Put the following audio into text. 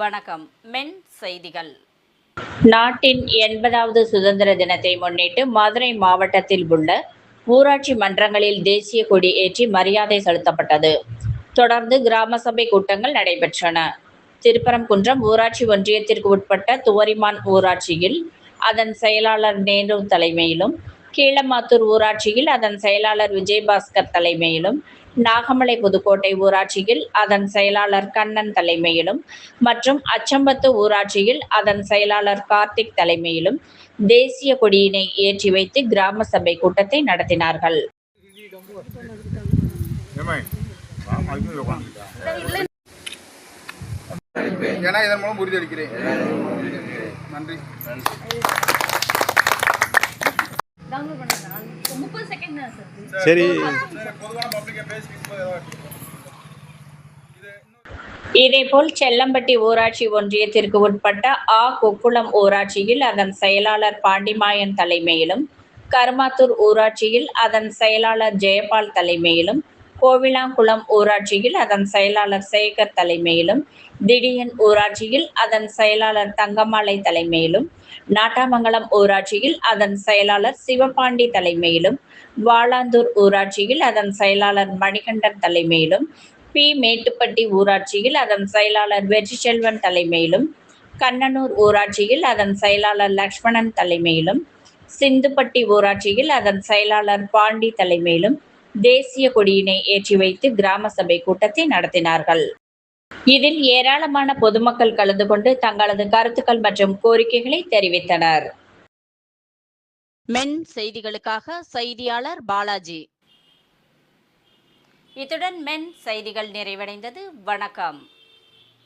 வணக்கம். மென் செய்திகள். நாட்டின் 80வது சுதந்திர தினத்தை முன்னிட்டு மதுரை மாவட்டத்தில் உள்ள ஊராட்சி மன்றங்களில் தேசிய கொடி ஏற்றி மரியாதை செலுத்தப்பட்டது. தொடர்ந்து கிராம சபை கூட்டங்கள் நடைபெற்றன. திருப்பரங்குன்றம் ஊராட்சி ஒன்றியத்திற்கு உட்பட்ட துவரிமான் ஊராட்சியில் அதன் செயலாளர் நேரு தலைமையிலும், கீழமாத்தூர் ஊராட்சியில் அதன் செயலாளர் விஜயபாஸ்கர் தலைமையிலும், நாகமலை புதுக்கோட்டை ஊராட்சியில் அதன் செயலாளர் கண்ணன் தலைமையிலும் மற்றும் அச்சம்பத்து ஊராட்சியில் அதன் செயலாளர் கார்த்திக் தலைமையிலும் தேசிய கொடியினை ஏற்றி வைத்து கிராம சபை கூட்டத்தை நடத்தினார்கள். இதன் மூலம் உறுதியளிக்கிறேன். நன்றி. சரி. இதேபோல் செல்லம்பட்டி ஊராட்சி ஒன்றியத்திற்கு உட்பட்ட கொக்குளம் ஊராட்சியில் அதன் செயலாளர் பாண்டிமாயன் தலைமையிலும், கருமாத்தூர் ஊராட்சியில் அதன் செயலாளர் ஜெயபால் தலைமையிலும், கோவிலாங்குளம் ஊராட்சியில் அதன் செயலாளர் சேகர் தலைமையிலும், திடியன் ஊராட்சியில் அதன் செயலாளர் தங்கமாலை தலைமையிலும், நாட்டாமங்கலம் ஊராட்சியில் அதன் செயலாளர் சிவபாண்டி தலைமையிலும், வாளாந்தூர் ஊராட்சியில் அதன் செயலாளர் மணிகண்டன் தலைமையிலும், மேட்டுப்பட்டி ஊராட்சியில் அதன் செயலாளர் வெற்றிச்செல்வன் தலைமையிலும், கண்ணனூர் ஊராட்சியில் அதன் செயலாளர் லட்சுமணன் தலைமையிலும், சிந்துப்பட்டி ஊராட்சியில் அதன் செயலாளர் பாண்டி தலைமையிலும் தேசிய கொடியினை ஏற்றி வைத்து கிராம சபை கூட்டத்தை நடத்தினார்கள். இதில் ஏராளமான பொதுமக்கள் கலந்து கொண்டு தங்களது கருத்துக்கள் மற்றும் கோரிக்கைகளை தெரிவித்தனர். மென் செய்திகளுக்காக செய்தியாளர் பாலாஜி. இத்துடன் மென் செய்திகள் நிறைவடைந்தது. வணக்கம்.